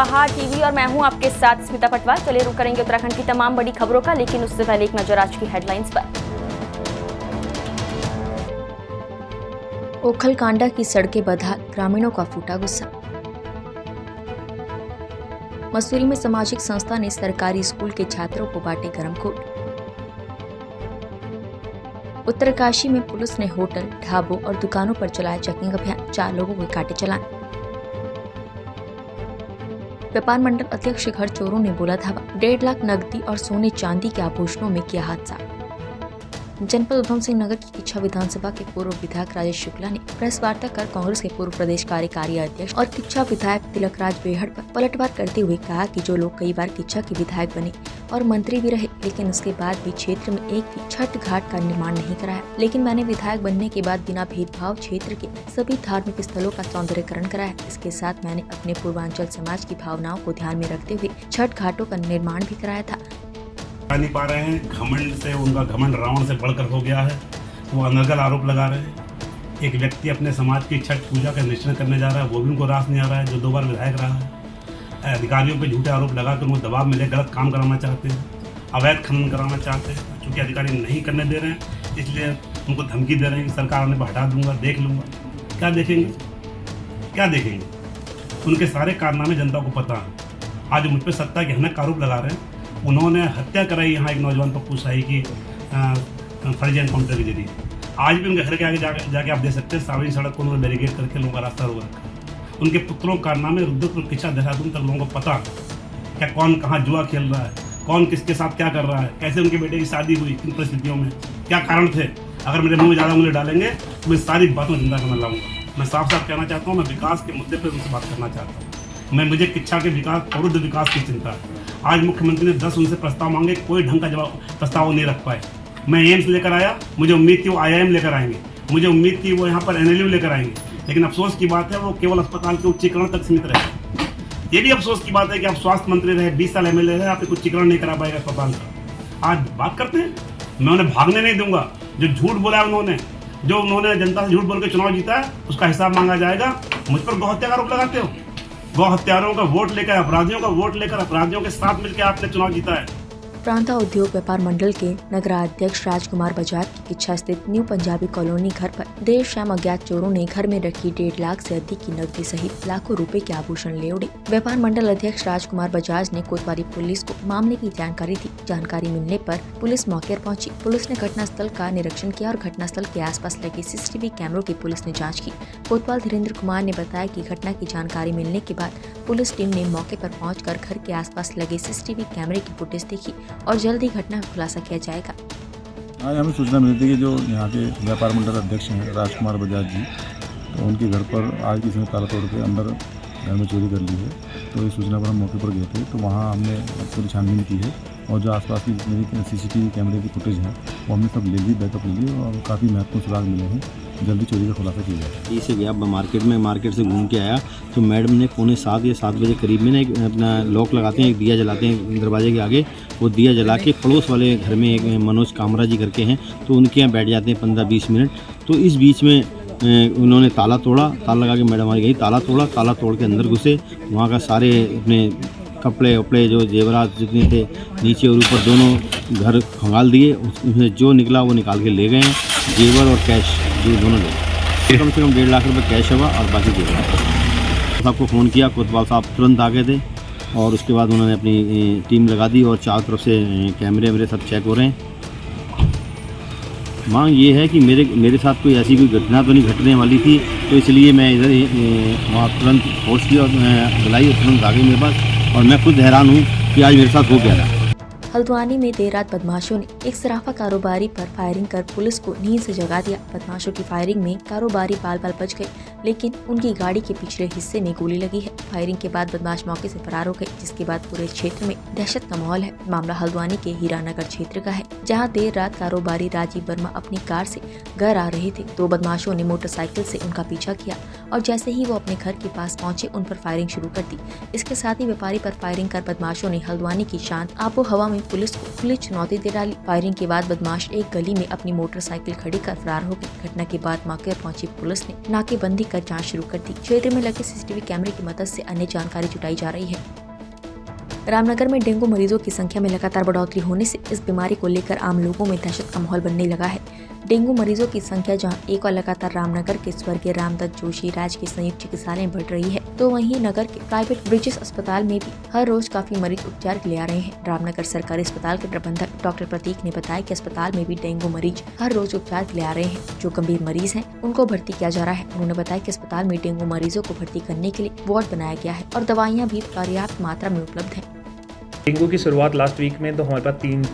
पहाड़ टीवी और मैं हूं आपके साथ स्मिता पटवार। चलिए रुक करेंगे उत्तराखंड की तमाम बड़ी खबरों का, लेकिन उससे पहले एक नजर आज की हेडलाइंस पर। ओखलकांडा की सड़कें बदहाल, ग्रामीणों का फूटा गुस्सा। मसूरी में सामाजिक संस्था ने सरकारी स्कूल के छात्रों को बांटे गरम कोट। उत्तरकाशी में पुलिस ने होटल, ढाबों और दुकानों पर चलाया चेकिंग अभियान, 4 लोगों को काटे चालान। व्यापार मंडल अध्यक्ष घर चोरों ने बोला धावा, 1.5 लाख नकदी और सोने चांदी के आभूषणों में किया हादसा। जनपद उधम सिंह नगर की किच्छा विधानसभा के पूर्व विधायक राजेश शुक्ला ने प्रेस वार्ता कर कांग्रेस के पूर्व प्रदेश कार्यकारी अध्यक्ष और किच्छा विधायक तिलकराज बेहड़ पर पलटवार करते हुए कहा कि जो लोग कई बार किच्छा के विधायक बने और मंत्री भी रहे, लेकिन उसके बाद भी क्षेत्र में एक भी छठ घाट का निर्माण नहीं कराया। लेकिन मैंने विधायक बनने के बाद बिना भेदभाव क्षेत्र के सभी धार्मिक स्थलों का सौंदर्यकरण कराया। इसके साथ मैंने अपने पूर्वांचल समाज की भावनाओं को ध्यान में रखते हुए छठ घाटों का निर्माण भी कराया था। नहीं पा रहे हैं, घमंड से उनका घमंड रावण से बढ़कर हो गया है। वो अनर्गल आरोप लगा रहे हैं। एक व्यक्ति अपने समाज की छठ पूजा का निश्चय करने जा रहा है, वो भी उनको रास नहीं आ रहा है, जो 2 बार विधायक रहा है। अधिकारियों पे झूठे आरोप लगाकर उनको दबाव मिले, गलत काम कराना चाहते हैं, अवैध खनन कराना चाहते हैं। चूँकि अधिकारी नहीं करने दे रहे हैं, इसलिए उनको धमकी दे रहे हैं कि सरकार आने पर हटा दूंगा, देख लूँगा। क्या देखेंगे, क्या देखेंगे? उनके सारे कारनामे जनता को पता है। आज मुझ पर सत्ता के हनक आरोप लगा रहे हैं। उन्होंने हत्या कराई यहाँ एक नौजवान पप्पू शाही की फर्जी एनकाउंटर के जरिए। आज भी उनके घर के आगे जाके आप देख सकते हैं, सार्वजनिक सड़क को उन्होंने बैरिकेड करके लोगों का रास्ता रोक रखा। उनके पुत्रों का कारनामे रुद्रपुर, किच्छा, देहरादून तक लोगों को पता क्या कौन कहाँ जुआ खेल रहा है, कौन किसके साथ क्या कर रहा है, कैसे उनके बेटे की शादी हुई, किन परिस्थितियों में, क्या कारण थे। अगर मेरे मुँह में ज़्यादा उंगली डालेंगे तो मैं सारी बातों में जिंदा करना लाऊंगा। मैं साफ साफ कहना चाहता हूँ, मैं विकास के मुद्दे पर उनसे बात करना चाहता हूँ। मुझे किच्छा के विकास, प्रौद्ध विकास की चिंता है। आज मुख्यमंत्री ने 10 उनसे प्रस्ताव मांगे, कोई ढंग का जवाब प्रस्ताव नहीं रख पाए। मैं एम्स लेकर आया, मुझे उम्मीद थी वो IIM लेकर आएंगे, मुझे उम्मीद थी वो यहाँ पर NLU लेकर आएंगे, लेकिन अफसोस की बात है वो केवल अस्पताल के उच्चीकरण तक सीमित रहे। ये भी अफसोस की बात है कि आप स्वास्थ्य मंत्री रहे, 20 साल MLA रहे, आप एक उच्चीकरण नहीं करा पाएगा अस्पताल का। आज बात करते हैं, मैं उन्हें भागने नहीं दूंगा। जो झूठ बोला है उन्होंने, जो उन्होंने जनता से झूठ बोल के चुनाव जीता है, उसका हिसाब मांगा जाएगा। मुझ पर गौ हत्या का आरोप लगाते हो। गौ हत्यारों का वोट लेकर, अपराधियों का वोट लेकर, अपराधियों के साथ मिलकर आपने चुनाव जीता है। प्रांता उद्योग व्यापार मंडल के नगराध्यक्ष राजकुमार बजाज की किच्छा स्थित न्यू पंजाबी कॉलोनी घर पर देर शाम अज्ञात चोरों ने घर में रखी 1.5 लाख से अधिक की नकदी सहित लाखों रुपए के आभूषण ले उड़े। व्यापार मंडल अध्यक्ष राजकुमार बजाज ने कोतवाली पुलिस को मामले की जानकारी दी। जानकारी मिलने पर पुलिस मौके पर पहुंची। पुलिस ने घटनास्थल का निरीक्षण किया और घटनास्थल के आसपास लगे CCTV कैमरों की पुलिस ने जाँच की। कोतवाल धीरेन्द्र कुमार ने बताया कि घटना की जानकारी मिलने के बाद पुलिस टीम ने मौके पर पहुंचकर घर के आसपास लगे CCTV कैमरे की फुटेज देखी और जल्द ही घटना का खुलासा किया जाएगा। आज हमें सूचना मिली थी कि जो यहाँ के व्यापार मंडल अध्यक्ष हैं राजकुमार बजाज जी, तो उनके घर पर आज किसी ने ताला तोड़ के अंदर घर में चोरी कर ली है। तो इस सूचना पर हम मौके पर गए थे, तो वहाँ हमने पूरी छानबीन की है और जो आसपास की जितनी CCTV कैमरे की फुटेज है वो हमने सब ले ली, बैकअप ले ली और काफ़ी महत्वपूर्ण सुराग मिले हैं। जल्दी चोरी का खुलासा किया जाए। इसे गया मार्केट से घूम के आया तो मैडम ने 6:45 या 7 बजे करीब में ना एक अपना लॉक लगाते हैं, एक दिया जलाते हैं दरवाजे के आगे। वो दिया जला के पड़ोस वाले घर में एक मनोज कामरा जी करके हैं, तो उनके यहाँ बैठ जाते हैं 15-20 मिनट। तो इस बीच में उन्होंने ताला तोड़ा, ताला लगा के मैडम हमारी गई, ताला तोड़ के अंदर घुसे। वहाँ का सारे अपने कपड़े वपड़े जो जेवरात जितने थे नीचे और ऊपर दोनों घर खंगाल दिए। उसमें जो निकला वो निकाल के ले गए हैं, जेवर और कैश जो दोनों ले। कम से कम 1.5 लाख रुपये कैश हुआ और बाकी जेवर। सबको फ़ोन किया, कोतवाल साहब तुरंत आ गए थे और उसके बाद उन्होंने अपनी टीम लगा दी और चारों तरफ से कैमरे वैमरे सब चेक हो रहे हैं। मांग ये है कि मेरे साथ कोई ऐसी कोई घटना तो नहीं घटने वाली थी, तो इसलिए मैं इधर वहाँ तुरंत फोर्स किया और बुलाई और तुरंत आ गई मेरे पास। और मैं खुद हैरान हूँ कि आज मेरे साथ हो गया था। हल्द्वानी में देर रात बदमाशों ने एक सराफा कारोबारी पर फायरिंग कर पुलिस को नींद से जगा दिया। बदमाशों की फायरिंग में कारोबारी बाल बाल बच गए, लेकिन उनकी गाड़ी के पिछले हिस्से में गोली लगी है। फायरिंग के बाद बदमाश मौके से फरार हो गए, जिसके बाद पूरे क्षेत्र में दहशत का माहौल है। मामला हल्द्वानी के हीरानगर क्षेत्र का है, जहां देर रात कारोबारी राजीव वर्मा अपनी कार से घर आ रहे थे। 2 बदमाशों ने मोटरसाइकिल से उनका पीछा किया और जैसे ही वो अपने घर के पास पहुंचे, उन पर फायरिंग शुरू कर दी। इसके साथ ही व्यापारी पर फायरिंग कर बदमाशों ने हल्द्वानी की शांत आबो हवा में पुलिस को खुली चुनौती दे डाली। फायरिंग के बाद बदमाश एक गली में अपनी मोटरसाइकिल खड़ी कर फरार हो गए। घटना के बाद मौके पर पहुंची पुलिस ने नाकेबंदी कर जांच शुरू कर दी। क्षेत्र में लगे सीसीटीवी कैमरे की मदद से अन्य जानकारी जुटाई जा रही है। रामनगर में डेंगू मरीजों की संख्या में लगातार बढ़ोतरी होने से इस बीमारी को लेकर आम लोगों में दहशत का माहौल बनने लगा है। डेंगू मरीजों की संख्या जहां एक और लगातार रामनगर के स्वर्गीय रामदत्त जोशी राजकीय संयुक्त चिकित्सालय में बढ़ रही है, तो वहीं नगर के प्राइवेट ब्रिजेस अस्पताल में भी हर रोज काफी मरीज उपचार के लिए आ रहे हैं। रामनगर सरकारी अस्पताल के प्रबंधक डॉक्टर प्रतीक ने बताया कि अस्पताल में भी डेंगू मरीज हर रोज उपचार के लिए आ रहे हैं। जो गंभीर मरीज हैं उनको भर्ती किया जा रहा है। उन्होंने बताया कि अस्पताल में डेंगू मरीजों को भर्ती करने के लिए वार्ड बनाया गया है और दवाइयाँ भी पर्याप्त मात्रा में उपलब्ध है। डेंगू की शुरुआत लास्ट वीक में तो हमारे पास 3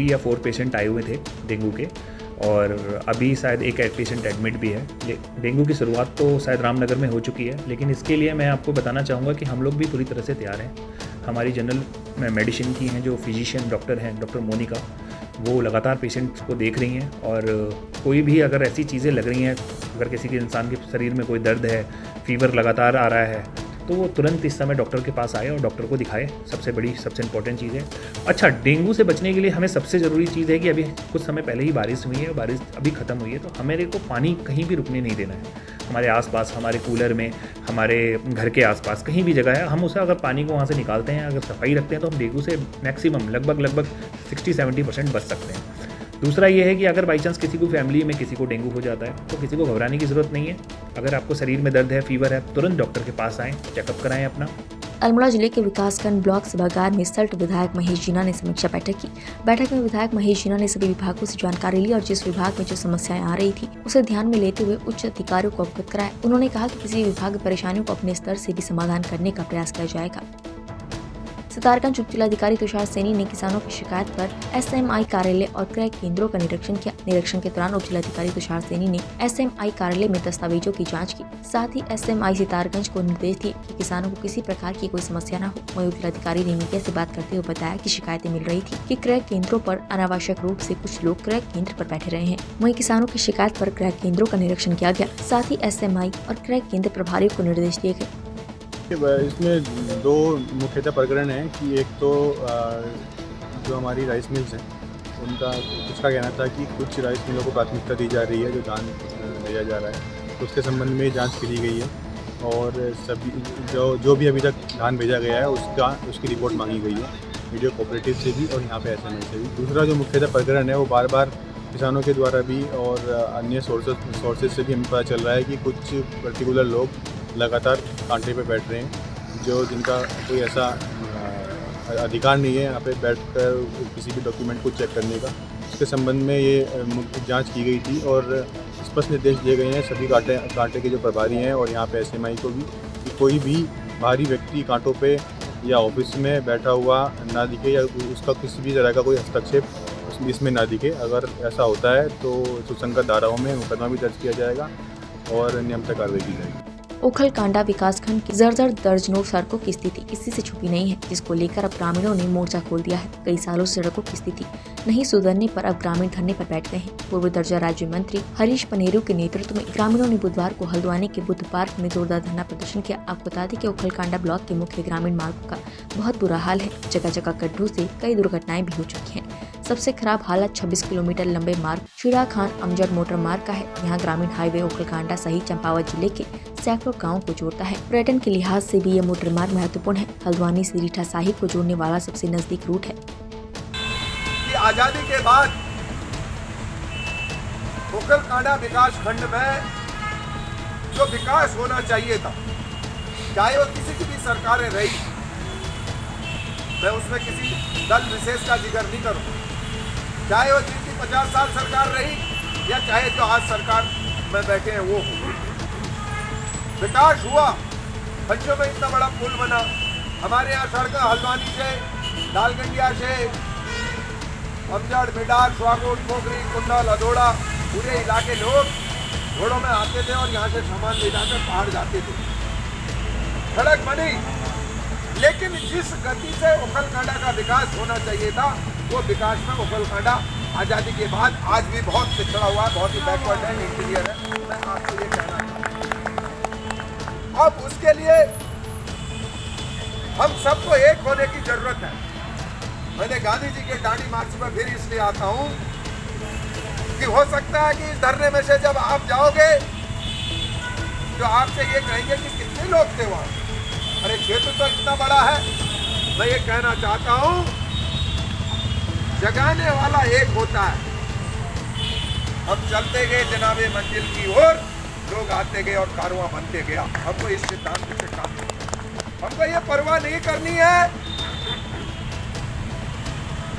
या 4 पेशेंट आए हुए थे डेंगू के, और अभी शायद एक पेशेंट एडमिट भी है। डेंगू की शुरुआत तो शायद रामनगर में हो चुकी है, लेकिन इसके लिए मैं आपको बताना चाहूँगा कि हम लोग भी पूरी तरह से तैयार हैं। हमारी जनरल मेडिसिन की हैं जो फिजिशियन डॉक्टर हैं, डॉक्टर मोनिका, वो लगातार पेशेंट्स को देख रही हैं, और कोई भी अगर ऐसी चीज़ें लग रही हैं, अगर किसी के इंसान के शरीर में कोई दर्द है, फीवर लगातार आ रहा है, तो वो तुरंत इस समय डॉक्टर के पास आए और डॉक्टर को दिखाए। सबसे इम्पोर्टेंट चीज़ है। अच्छा, डेंगू से बचने के लिए हमें सबसे ज़रूरी चीज़ है कि अभी कुछ समय पहले ही बारिश हुई है, बारिश अभी ख़त्म हुई है, तो हमें को पानी कहीं भी रुकने नहीं देना है। हमारे आसपास, हमारे कूलर में, हमारे घर के आसपास कहीं भी जगह है, हम उसे अगर पानी को वहाँ से निकालते हैं, अगर सफाई रखते हैं, तो हम डेंगू से मैक्सिमम लगभग 60-70% बच सकते हैं। दूसरा ये है कि अगर बाई चांस किसी को फैमिली में किसी को डेंगू हो जाता है, तो किसी को घबराने की ज़रूरत नहीं है। अगर आपको शरीर में दर्द है, फीवर है, तुरंत डॉक्टर के पास आएँ, चेकअप कराएं अपना। अल्मोड़ा जिले के विकासखंड ब्लॉक सभागार में सल्ट विधायक महेश जीना ने समीक्षा बैठक की। बैठक में विधायक महेश जीना ने सभी विभागों से जानकारी ली और जिस विभाग में जो समस्याएं आ रही थी उसे ध्यान में लेते हुए उच्च अधिकारियों को अवगत कराया। उन्होंने कहा कि किसी विभाग की परेशानियों को अपने स्तर से भी समाधान करने का प्रयास किया जाएगा। सितारगंज उप जिलाधिकारी तुषार सैनी ने किसानों की शिकायत पर एसएमआई कार्यालय और क्रय केंद्रों का निरीक्षण किया। निरीक्षण के दौरान उप जिलाधिकारी तुषार सैनी ने एसएमआई कार्यालय में दस्तावेजों की जांच की। साथ ही एसएमआई सितारगंज को निर्देश दिए कि किसानों को किसी प्रकार की कोई समस्या न हो। वहीं उप जिलाधिकारी ने मीडिया से बात करते हुए बताया कि शिकायतें मिल रही थी कि क्रय केंद्रों पर अनावश्यक रूप से कुछ लोग क्रय केंद्र पर बैठे रहे हैं। वहीं किसानों की शिकायत पर क्रय केंद्रों का निरीक्षण किया गया। साथ ही एसएमआई और क्रय केंद्र प्रभारियों को निर्देश दिए गए। इसमें 2 मुख्यतः प्रकरण हैं कि एक तो जो हमारी राइस मिल्स हैं उनका कुछ का कहना था कि कुछ राइस मिलों को प्राथमिकता दी जा रही है जो धान भेजा जा रहा है, तो उसके संबंध में जांच की गई है और सभी जो भी अभी तक धान भेजा गया है उसकी रिपोर्ट मांगी गई है वीडियो कोऑपरेटिव से भी और यहाँ पे एसएमआई से भी। दूसरा जो मुख्यतः प्रकरण है वो बार बार किसानों के द्वारा भी और अन्य सोर्सेज से भी हमें पता चल रहा है कि कुछ पर्टिकुलर लोग लगातार कांटे पे बैठ रहे हैं जिनका कोई ऐसा अधिकार नहीं है यहाँ पे बैठकर किसी भी डॉक्यूमेंट को चेक करने का। इसके संबंध में ये जांच की गई थी और स्पष्ट निर्देश दिए गए हैं सभी कांटे के जो प्रभारी हैं और यहाँ पे एसएमआई को भी कि कोई भी बाहरी व्यक्ति कांटों पे या ऑफिस में बैठा हुआ ना दिखे या उसका किसी भी तरह का कोई हस्तक्षेप इसमें ना दिखे। अगर ऐसा होता है तो सुसंगत धाराओं में मुकदमा भी दर्ज किया जाएगा और नियमित कार्रवाई की जाएगी। ओखलकांडा विकासखंड की जर्जर दर्जनों सड़कों की स्थिति किसी से छुपी नहीं है, जिसको लेकर अब ग्रामीणों ने मोर्चा खोल दिया है। कई सालों से सड़कों की स्थिति नहीं सुधरने पर अब ग्रामीण धरने पर बैठ गए हैं। पूर्व दर्जा राज्य मंत्री हरीश पनेरू के नेतृत्व में ग्रामीणों ने बुधवार को हल्द्वानी के बुद्ध पार्क में जोरदार धरना प्रदर्शन किया। आपको बता दें कि ओखलकांडा ब्लॉक के मुख्य ग्रामीण मार्गों का बहुत बुरा हाल है। जगह जगह गड्ढों से कई दुर्घटनाएं भी हो चुकी हैं। सबसे खराब हालत 26 किलोमीटर लंबे मार्ग शिरा खान अमजद मोटर मार्ग का है। यहाँ ग्रामीण हाईवे ओखलकांडा सहित चंपावत जिले के सैकड़ों गाँव को जोड़ता है। पर्यटन के लिहाज से भी यह मोटर मार्ग महत्वपूर्ण है। हल्द्वानी से रीठा साहिब को जोड़ने वाला सबसे नजदीक रूट है। आजादी के बाद ओखलकांडा विकास खंड में जो विकास होना चाहिए था, चाहे वो किसी की भी सरकारें रही, मैं उसमें किसी दल विशेष का जिक्र नहीं करूं, चाहे वो जिनकी 50 साल सरकार रही या चाहे जो आज सरकार में बैठे हैं वो हो। विकास हुआ, बच्चों में इतना बड़ा पुल बना, हमारे यहाँ सड़क हल्द्वानी से लालगंडिया से अमजद, मिडार, स्वागोट, पोखरी, कुंडल, अधोड़ा पूरे इलाके लोग घोड़ों में आते थे और यहाँ से सामान ले जाकर पहाड़ जाते थे। सड़क बनी, लेकिन जिस गति से ओखलकांडा का विकास होना चाहिए था वो विकास में ओखलकांडा आज़ादी के बाद आज भी बहुत पिछड़ा हुआ है, बहुत ही बैकवर्ड है, इंटीरियर है। मैं आपको ये कहना चाहता हूँ, अब उसके लिए हम सबको एक होने की जरूरत है। मैंने गांधी जी के दांडी मार्च में फिर इसलिए आता हूं कि हो सकता है कि इस धरने में से जब आप जाओगे तो आपसे ये कहेंगे कि कितने लोग थे वहां। अरे क्षेत्र तो इतना बड़ा है। मैं ये कहना चाहता हूं, जगाने वाला एक होता है। हम चलते गए जनाबे मंजिल की ओर, लोग आते गए और कारवां बनते गया। हमको इस सिद्धांत से काम, हमको ये परवाह नहीं करनी है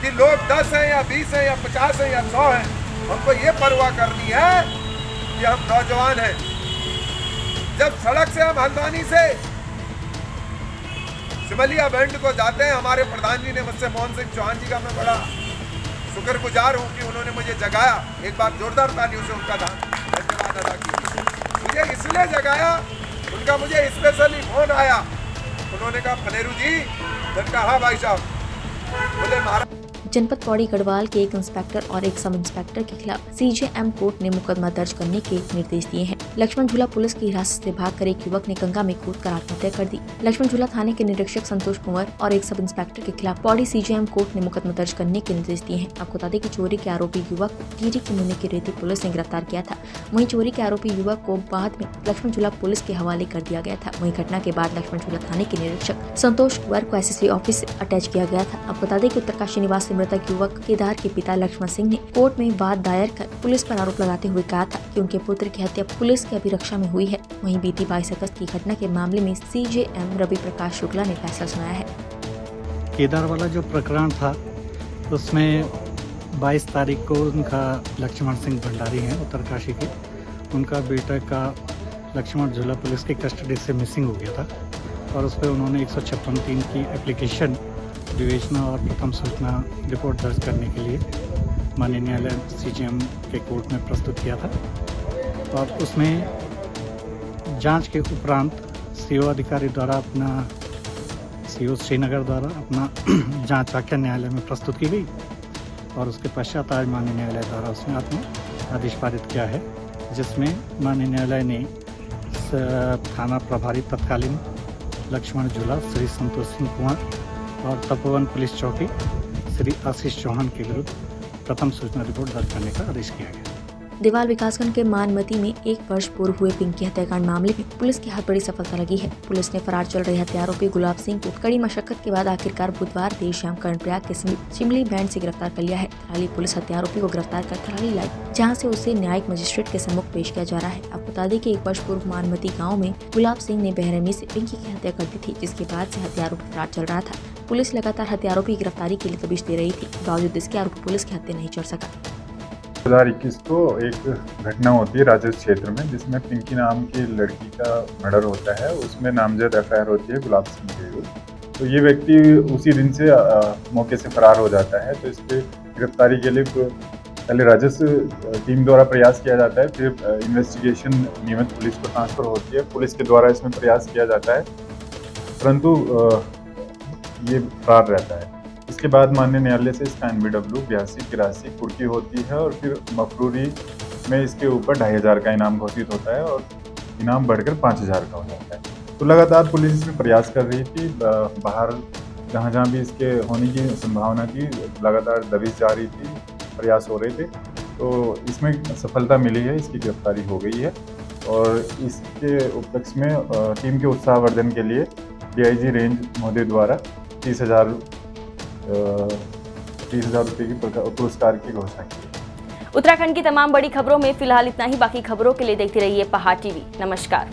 कि लोग 10 हैं या 20 हैं या 50 हैं या 100 हैं। हमको ये परवाह करनी है कि हम नौजवान हैं। जब सड़क से हम हल्द्वानी से सिमलिया बैंड को जाते हैं, हमारे प्रधान जी ने मुझसे, मोहन सिंह चौहान जी का मैं बड़ा शुक्रगुजार हूँ कि उन्होंने मुझे जगाया। एक बार जोरदार तालियों से उनका धन्यवाद अदा किया। मुझे इसलिए जगाया, उनका मुझे स्पेशली फोन आया। उन्होंने कहा फनेरू जी, मैंने कहा हाँ भाई साहब। बोले महाराज, जनपद पौड़ी गढ़वाल के एक इंस्पेक्टर और एक सब इंस्पेक्टर के खिलाफ सीजेएम कोर्ट ने मुकदमा दर्ज करने के निर्देश दिए हैं। लक्ष्मण झूला पुलिस की हिरासत से भागकर एक युवक ने गंगा में कूदकर आत्महत्या कर दी। लक्ष्मण झूला थाने के निरीक्षक संतोष कुंवर और एक सब इंस्पेक्टर के खिलाफ पौड़ी सीजेएम कोर्ट ने मुकदमा दर्ज करने के निर्देश दिए हैं। आपको बता दें कि चोरी के आरोपी युवक को टिहरी के मुनि की रेती पुलिस ने गिरफ्तार किया था। वहीं चोरी के आरोपी युवक को बाद में लक्ष्मण झूला पुलिस के हवाले कर दिया गया था। वहीं घटना के बाद लक्ष्मण झूला थाने के निरीक्षक संतोष कुंवर को एसएसपी ऑफिस से अटैच किया गया था। आपको बता दें कि उत्तरकाशी निवासी मृतक युवक केदार के पिता लक्ष्मण सिंह ने कोर्ट में वाद दायर कर पुलिस पर आरोप लगाते हुए कहा था कि उनके पुत्र की हत्या पुलिस की अभिरक्षा में हुई है। वहीं बीती 22 अगस्त की घटना के मामले में सीजेएम रवि प्रकाश शुक्ला ने फैसला सुनाया है। केदार वाला जो प्रकरण था उसमें 22 तारीख को उनका लक्ष्मण सिंह भंडारी हैं उत्तरकाशी के, उनका बेटा का लक्ष्मण झूला पुलिस की कस्टडी से मिसिंग हो गया था और उस पर उन्होंने 156(3) की एप्लीकेशन विवेचना और प्रथम सूचना रिपोर्ट दर्ज करने के लिए माननीय न्यायालय सीजेएम के कोर्ट में प्रस्तुत किया था। और उसमें जांच के उपरांत सीओ अधिकारी द्वारा अपना सीओ श्रीनगर द्वारा अपना जांच आख्या न्यायालय में प्रस्तुत की गई और उसके पश्चात आज माननीय न्यायालय द्वारा उसमें अपना आदेश पारित किया है, जिसमें माननीय न्यायालय ने थाना प्रभारी तत्कालीन लक्ष्मण झूला श्री संतोष सिंह कुंवर और तपोवन पुलिस चौकी श्री आशीष चौहान के विरुद्ध प्रथम सूचना रिपोर्ट दर्ज करने का आदेश किया गया। देवाल विकासखंड के मानमती में 1 वर्ष पूर्व हुए पिंकी हत्याकांड मामले में पुलिस की हाथ बड़ी सफलता लगी है। पुलिस ने फरार चल रहे हत्या आरोपी गुलाब सिंह को कड़ी मशक्कत के बाद आखिरकार बुधवार देर शाम कर्णप्रयाग के समीप चिमली बैंड से गिरफ्तार कर लिया है। थराली पुलिस हत्या आरोपी को गिरफ्तार कर थराली लाई, जहाँ से उसे न्यायिक मजिस्ट्रेट के सम्मुख पेश किया जा रहा है। आपको बता दें कि 1 वर्ष पूर्व मानमती गाँव में गुलाब सिंह ने बेरहमी से पिंकी की हत्या कर दी थी, जिसके बाद से हत्या आरोपी फरार चल रहा था। पुलिस लगातार हत्या आरोपी की गिरफ्तारी के लिए तबीश दे रही थी, बावजूद इसके आरोपी पुलिस के हत्थे नहीं चढ़ सका। 2021 को एक घटना होती है राजस्व क्षेत्र में, जिसमें पिंकी नाम की लड़की का मर्डर होता है। उसमें नामजद एफआईआर होती है गुलाब सिंह के विरुद्ध। तो ये व्यक्ति उसी दिन से मौके से फरार हो जाता है। तो इस पर गिरफ्तारी के लिए पहले राजस्व टीम द्वारा प्रयास किया जाता है, फिर इन्वेस्टिगेशन नियमित पुलिस को ट्रांसफर होती है, पुलिस के द्वारा इसमें प्रयास किया जाता है, परंतु ये फरार रहता है। इसके बाद माननीय न्यायालय से इसका NBW 82-83 कुर्की होती है और फिर मफरूरी में इसके ऊपर 2500 का इनाम घोषित होता है और इनाम बढ़कर 5000 का हो जाता है। तो लगातार पुलिस इसमें प्रयास कर रही थी, बाहर जहाँ भी इसके होने की संभावना थी लगातार दबिश जारी थी, प्रयास हो रहे थे। तो इसमें सफलता मिली है, इसकी गिरफ्तारी हो गई है और इसके उपलक्ष्य में टीम के उत्साहवर्धन के लिए DIG रेंज महोदय द्वारा 30,000 रुपये की पुरस्कार की घोषणा की। उत्तराखंड की तमाम बड़ी खबरों में फिलहाल इतना ही। बाकी खबरों के लिए देखते रहिए पहाड़ टीवी। नमस्कार।